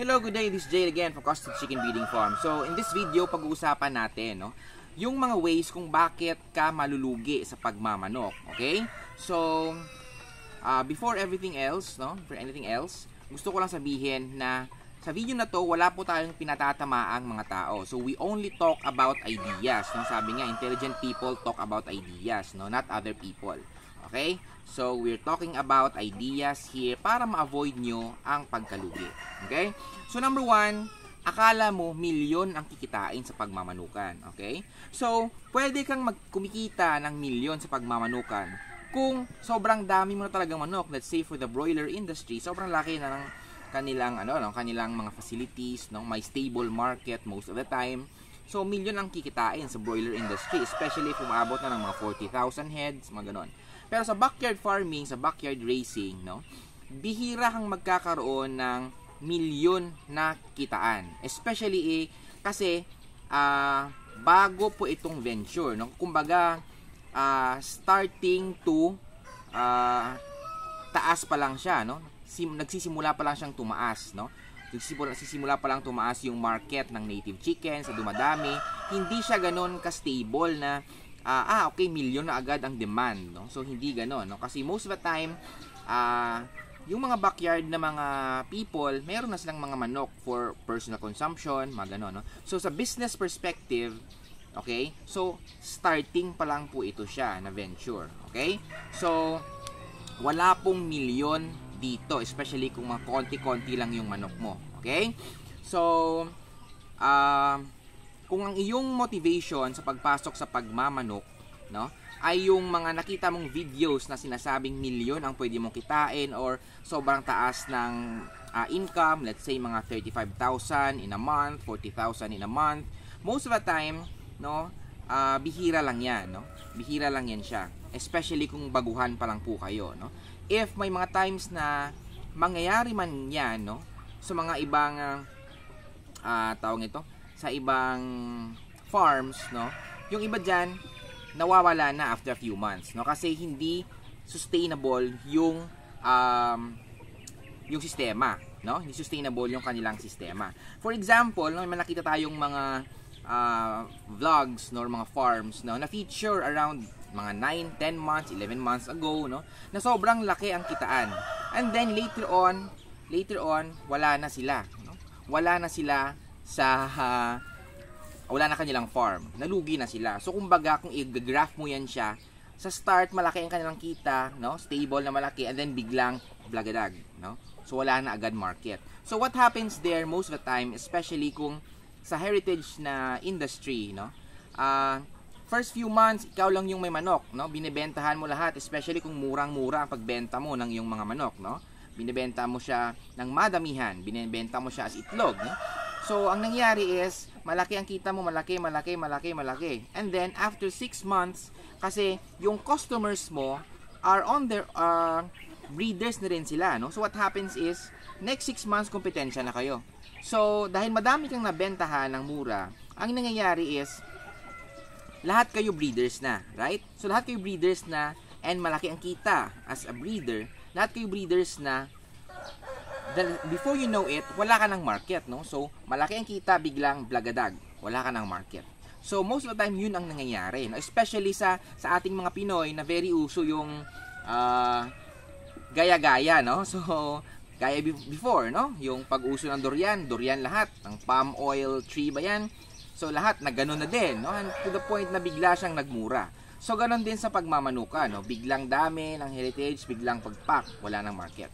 Hello, good day. This is Jay again from Custom Chicken Breeding Farm. So, in this video, pag-uusapan natin, yung mga ways kung bakit ka malulugi sa pagmamanok. Okay? So, before everything else, gusto ko lang sabihin na sa video na to, wala po tayong pinatatamaang mga tao. So, we only talk about ideas. Sabi nga, intelligent people talk about ideas, not other people. Okay? So, we're talking about ideas here para ma-avoid nyo ang pagkalugi. Okay? So, number one, akala mo milyon ang kikitain sa pagmamanukan. Okay? So, pwede kang kumikita ng milyon sa pagmamanukan kung sobrang dami mo na talagang manok. Let's say for the broiler industry, sobrang laki na ng kanilang, kanilang mga facilities, may stable market most of the time. So, milyon ang kikitain sa broiler industry, especially kung maabot na ng mga 40,000 heads, mga ganon. Pero sa backyard farming, sa backyard racing, bihira kang magkakaroon ng milyon na kitaan. Especially kasi bago po itong venture, Kumbaga starting to taas pa lang siya, Nagsisimula pa lang siyang tumaas, Nagsisimula pa lang tumaas yung market ng native chicken sa dumadami. Hindi siya ganoon ka-stable na okay, milyon na agad ang demand, So, hindi gano'n, Kasi most of the time, yung mga backyard na mga people, meron na silang mga manok for personal consumption, mga gano'n, So, sa business perspective, okay, so, starting pa lang po ito siya na venture, okay? So, wala pong milyon dito, especially kung mga konti-konti lang yung manok mo, okay? So, kung ang iyong motivation sa pagpasok sa pagmamanok, ay yung mga nakita mong videos na sinasabing milyon ang pwede mong kitain or sobrang taas ng income, let's say mga 35,000 in a month, 40,000 in a month, most of the time, bihira lang yan, Bihira lang yan siya. Especially kung baguhan pa lang po kayo, If may mga times na mangyayari man yan, sa mga ibang tawag ito, sa ibang farms, yung iba dyan, nawawala na after a few months, kasi hindi sustainable yung sistema, Hindi sustainable yung kanilang sistema. For example, may nakita tayong mga vlogs, mga farms, na feature around mga 9, 10 months, 11 months ago, na sobrang laki ang kitaan. And then later on, wala na sila, Wala na sila wala na kanilang farm. Nalugi na sila. So, kumbaga, kung i-graph mo yan siya, sa start, malaki ang kanilang kita, stable na malaki, and then biglang blagadag, So, wala na agad market. So, what happens there most of the time, especially kung sa heritage na industry, first few months, ikaw lang yung may manok, Binibentahan mo lahat, especially kung murang-mura ang pagbenta mo ng iyong mga manok, Binibenta mo siya ng madamihan, binibenta mo siya as itlog, So, ang nangyari is, malaki ang kita mo, malaki. And then, after 6 months, kasi yung customers mo are on their, breeders na rin sila, So, what happens is, next 6 months, kompetensya na kayo. So, dahil madami kang nabentahan ng mura, ang nangyayari is, lahat kayo breeders na, right? So, lahat kayo breeders na, and malaki ang kita as a breeder, lahat kayo breeders na, before you know it, wala ka ng market, So, malaki ang kita, biglang blagadag, wala ka ng market. So, most of the time, yun ang nangyayari, Especially sa ating mga Pinoy na very uso yung gaya-gaya, So, gaya before, Yung pag-uso ng durian lahat, ng palm oil tree ba yan? So, lahat na gano'n na din, And to the point na bigla siyang nagmura. So, gano'n din sa pagmamanuka, Biglang dami ng heritage, biglang pagpak, wala ng market.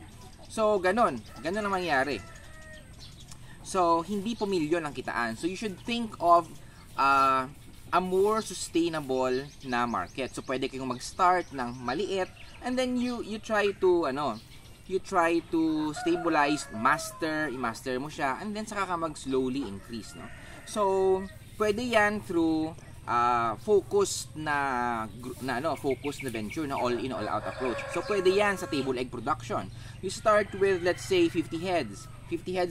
So, ganun ang mangyari. So, hindi po milyon ang kitaan. So, you should think of a more sustainable na market. So, pwede kayong mag-start ng maliit and then you try to stabilize, i-master mo siya and then saka ka mag-slowly increase, So, pwede yan through focused na venture na all in all out approach. So pwede yan sa table egg production. You start with let's say 50 heads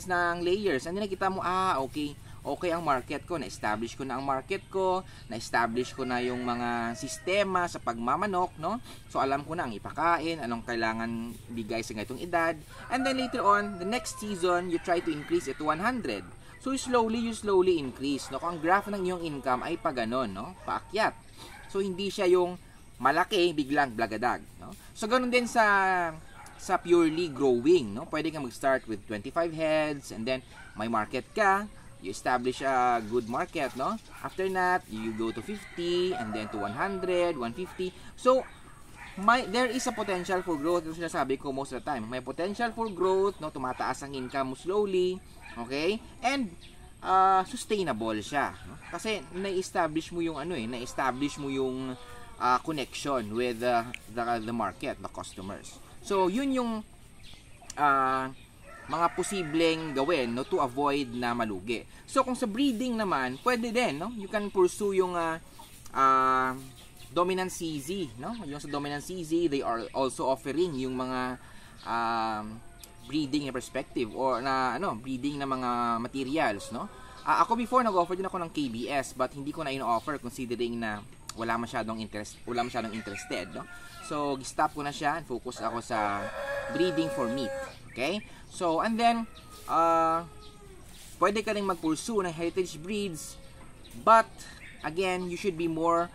ng layers and then nakita mo okay okay ang market ko, na-establish ko na ang market ko, na-establish ko na yung mga sistema sa pagmamanok, no? So alam ko na ang ipakain, anong kailangan bigay sa ganitong edad. And then later on, the next season, you try to increase it to 100. So you slowly increase, no? Kung ang graph ng iyong income ay pa ganon, no? Paakyat. So hindi siya yung malaki biglang blagadag, no? So ganun din sa purely growing, no? Pwede kang mag-start with 25 heads and then may market ka, you establish a good market, no? After that, you go to 50 and then to 100, 150. So there is a potential for growth. Ito sinasabi ko most of the time. May potential for growth, no? Tumataas ang income mo slowly, okay? And sustainable siya, no? Kasi na-establish mo yung na-establish mo yung connection with the market, the customers. So yun yung mga posibleng gawin, no, to avoid na malugi. So kung sa breeding naman, pwede din, no? You can pursue yung dominant CZ, no? Yung sa dominant CZ, they are also offering yung mga breeding perspective or na breeding na mga materials, no? Ako before nag-offer din ako ng KBS but hindi ko na in-offer considering na wala masyadong interested, no? So stop ko na siya and focus ako sa breeding for meat. Okay? So and then pwede ka ring mag-pursue ng heritage breeds but again, you should be more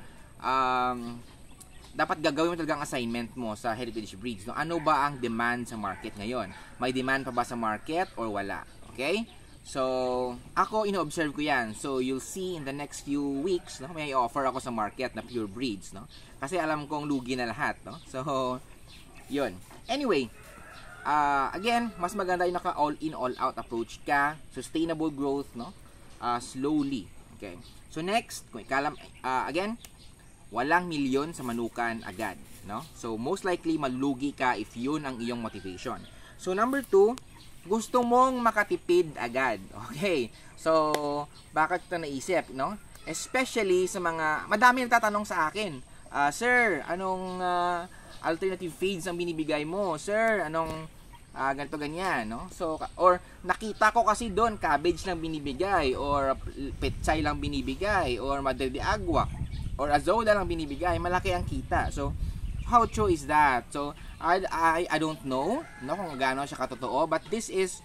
dapat gagawin mo talagang assignment mo sa heritage breeds, no? Ano ba ang demand sa market ngayon? May demand pa ba sa market or wala? Okay? So, ako ino-observe ko 'yan. So, you'll see in the next few weeks, no, may offer ako sa market na pure breeds, no? Kasi alam kong lugi na lahat, no? So, 'yun. Anyway, again, mas maganda yung naka all in all out approach ka, sustainable growth, no? Slowly. Okay. So, next, kung again, walang milyon sa manukan agad, no? So, most likely malulugi ka if 'yun ang iyong motivation. So, number 2, gusto mong makatipid agad. Okay. So, bakit ito naisip, no? Especially sa mga, madami nagtatanong sa akin, Sir, anong alternative feeds ang binibigay mo? Sir, anong ganito ganyan, no? So, or nakita ko kasi doon, cabbage lang binibigay, or pechay lang binibigay, or madre de agua, or azola lang binibigay, malaki ang kita. So, how true is that? So, I don't know, no, kung gaano siya katotoo, but this is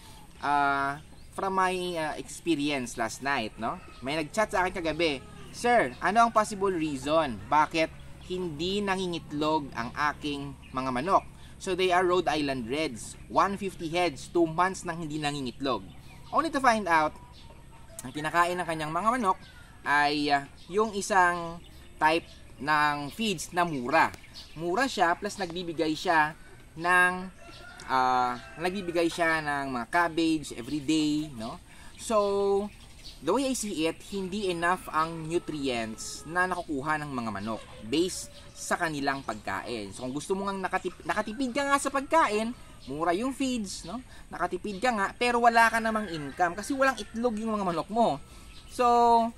from my experience last night, no? May nag-chat sa akin kagabi, Sir, ano ang possible reason bakit hindi nangingitlog ang aking mga manok? So they are Rhode Island Reds, 150 heads, 2 months nang hindi nangingitlog. Only to find out, ang kinakain ng kanyang mga manok ay yung isang type ng feeds na mura. Mura siya plus nagbibigay siya ng mga cabbage every day, no? So, the way I see it, hindi enough ang nutrients na nakukuha ng mga manok based sa kanilang pagkain. So, kung gusto mo ngang nakatipid ka nga sa pagkain, mura yung feeds, no? Nakatipid ka nga, pero wala ka namang income kasi walang itlog yung mga manok mo. So,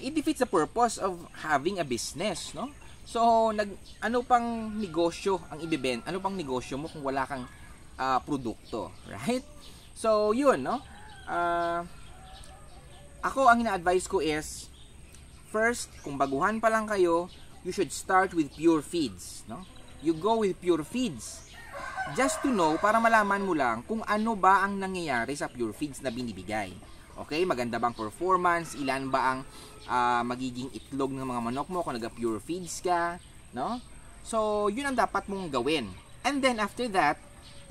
it defeats the purpose of having a business, no? So, ano pang negosyo ang ibebenta? Ano pang negosyo mo kung wala kang produkto, right? So, yun, no? Ako, ang ina-advise ko is, first, kung baguhan pa lang kayo, you should start with pure feeds, no? You go with pure feeds. Just to know, para malaman mo lang kung ano ba ang nangyayari sa pure feeds na binibigay. Okay, maganda bang performance, ilan ba ang magiging itlog ng mga manok mo kung nag-pure feeds ka, no? So, yun ang dapat mong gawin. And then, after that,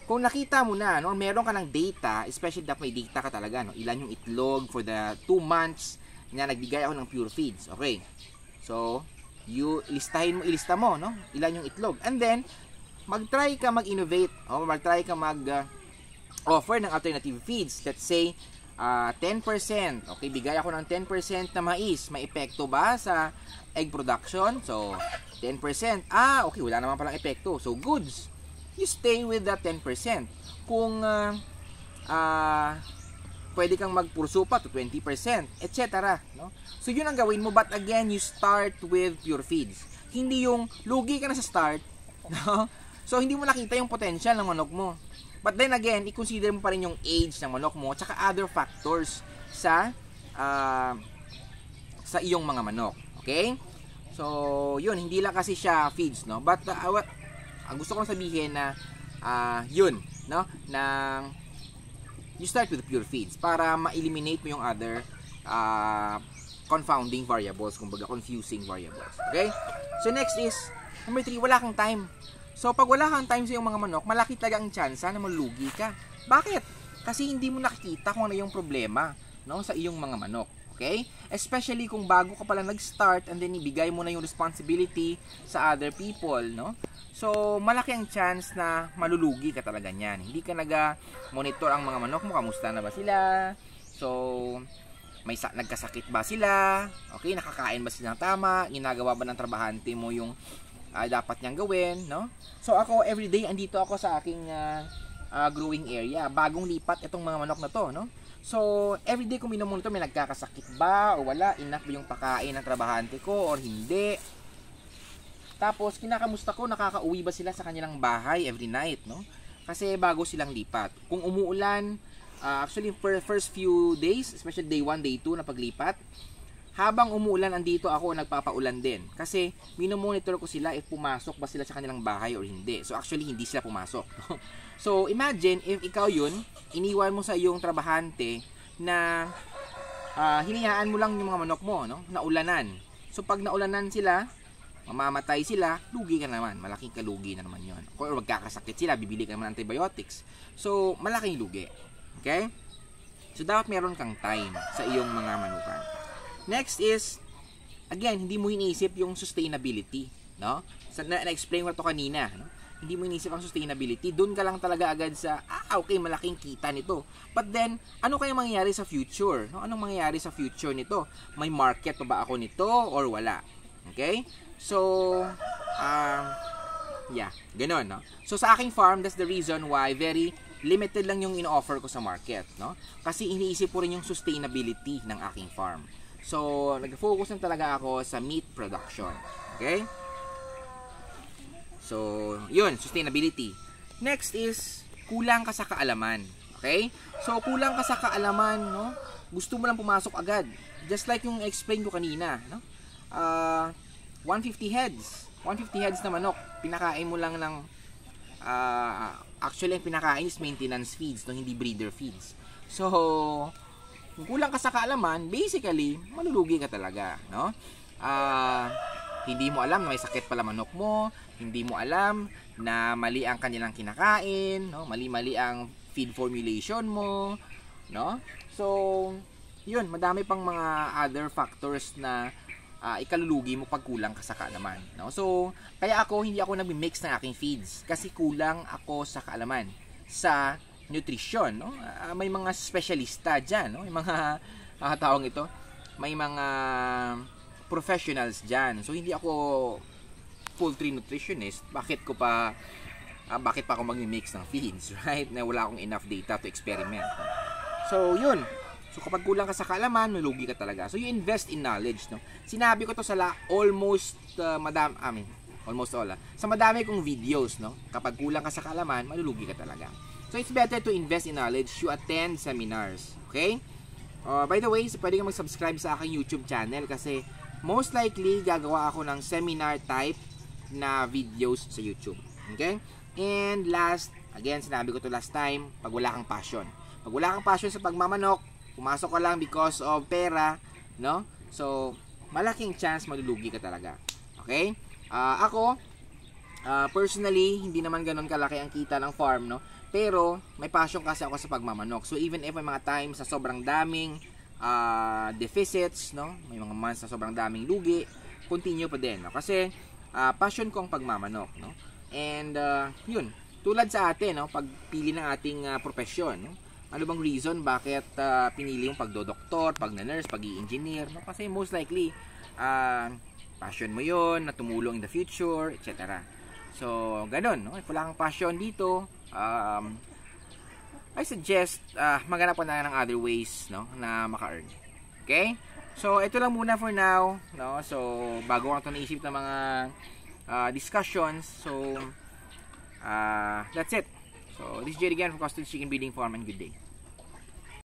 kung nakita mo na, no, meron ka ng data, especially dapat may data ka talaga, no? Ilan yung itlog for the 2 months na nagbigay ako ng pure feeds. Okay. So, ilista mo, no? Ilan yung itlog. And then, mag-try ka mag-innovate, o mag-try ka mag-offer ng alternative feeds. Let's say, 10%. Okay, bigay ako ng 10% na mais. May epekto ba sa egg production? So, 10%. Okay, wala naman palang epekto. So, goods. You stay with that 10%. Kung pwede kang magpursu pa to 20%, etc. No? So, yun ang gawin mo. But again, you start with pure feeds. Hindi yung lugi ka na sa start. No? So, hindi mo nakita yung potential ng manok mo. But then again, i-consider mo pa rin yung age ng manok mo tsaka other factors sa iyong mga manok. Okay? So, yun, hindi lang kasi siya feeds, no? But, ang gusto kong sabihin na, yun, no? Na, you start with pure feeds para ma-eliminate mo yung other confounding variables, kumbaga confusing variables. Okay? So, next is, number 3, wala kang time. So, pag wala kang time sa iyong mga manok, malaki talaga ang tsansa na malugi ka. Bakit? Kasi hindi mo nakikita kung ano yung problema, no, sa iyong mga manok. Okay? Especially kung bago ka pala nag-start and then ibigay mo na yung responsibility sa other people, no? So, malaki ang chance na malulugi ka talaga niyan. Hindi ka nag-monitor ang mga manok mo, kamusta na ba sila? So, nagkasakit ba sila? Okay, nakakain ba sila ng tama? Ginagawa ba ng trabahante mo yung dapat niyang gawin, no? So, ako everyday andito ako sa aking growing area. Bagong lipat itong mga manok na to, no? So, everyday ko minomonitor, may nagkakasakit ba o wala, enough ba yung pakain ng trabahante ko or hindi. Tapos, kinakamusta ko, nakakauwi ba sila sa kanilang bahay every night, no? Kasi bago silang lipat. Kung umuulan, actually, for first few days, especially day 1, day 2 na paglipat, habang umuulan, andito ako nagpapaulan din. Kasi, minomonitor ko sila if pumasok ba sila sa kanilang bahay or hindi. So, actually, hindi sila pumasok. So, imagine if ikaw yun, iniwan mo sa iyong trabahante na hinayaan mo lang yung mga manok mo, no? Naulanan. So, pag naulanan sila, mamamatay sila, lugi ka naman. Malaking kalugi na naman yun. Or magkakasakit sila, bibili ka naman ng antibiotics. So, malaking lugi. Okay? So, dapat meron kang time sa iyong mga manukan. Next is, again, hindi mo iniisip yung sustainability, no? Na-explain ko ito kanina, no? Hindi mo iniisip ang sustainability. Doon ka lang talaga agad sa, okay, malaking kita nito. But then, ano kaya mangyayari sa future? No? Anong mangyayari sa future nito? May market pa ba ako nito or wala? Okay? So, yeah, ganun, no? So, sa aking farm, that's the reason why very limited lang yung in-offer ko sa market, no? Kasi iniisip ko rin yung sustainability ng aking farm. So, nag-focus lang talaga ako sa meat production. Okay? So, yun, sustainability. Next is, kulang ka sa kaalaman. Okay? So, kulang ka sa kaalaman, no? Gusto mo lang pumasok agad. Just like yung explain ko kanina, no? 150 heads. 150 heads na manok. Pinakain mo lang ng, actually, ang pinakain is maintenance feeds, no? Hindi breeder feeds. So, kung kulang ka sa kaalaman, basically, malulugi ka talaga, no? Hindi mo alam na may sakit pala manok mo, hindi mo alam na mali ang kanilang kinakain, no? Mali-mali ang feed formulation mo, no? So, yun, madami pang mga other factors na ikalulugi mo pag kulang ka sa kaalaman, no? So, kaya hindi ako nagmi-mix ng aking feeds kasi kulang ako sa kaalaman sa nutrition, no? May mga specialista diyan, no? May mga tawag ito, may mga professionals diyan. So hindi ako poultry nutritionist. Bakit pa ako magmi-mix ng feeds, right? Na wala akong enough data to experiment. So yun. So kapag kulang ka sa kaalaman, malugi ka talaga. So you invest in knowledge, no? Sinabi ko to sa almost almost all. Sa madami kong videos, no? Kapag kulang ka sa kaalaman, malulugi ka talaga. So, it's better to invest in knowledge. You attend seminars. Okay? By the way, pwede kang mag-subscribe sa aking YouTube channel kasi most likely, gagawa ako ng seminar type na videos sa YouTube. Okay? And last, again, sinabi ko to last time, pag wala kang passion. Pag wala kang passion sa pagmamanok, pumasok ka lang because of pera, no? So, malaking chance malulugi ka talaga. Okay? Ako, personally, hindi naman ganun kalaki ang kita ng farm, no? Pero, may passion kasi ako sa pagmamanok. So, even if may mga times sa sobrang daming deficits, no? May mga months na sobrang daming lugi, continue pa din, no? Kasi, passion ko ang pagmamanok, no? And, yun, tulad sa atin, no? Pagpili ng ating profesyon, no? Ano bang reason bakit pinili yung pagdodoktor, pag-nurse, pag-i-engineer, no? Kasi most likely, passion mo yun, na tumulong in the future, etc. So, ganun, no? If wala kang passion dito, I suggest maghanap pa na ng other ways, no, na maka-earn. Okay? So, ito lang muna for now, no? So, bago ko ito naisip ng mga discussions. So, that's it. So, this is Jerry again from Custom Chicken Breeding Farm and good day.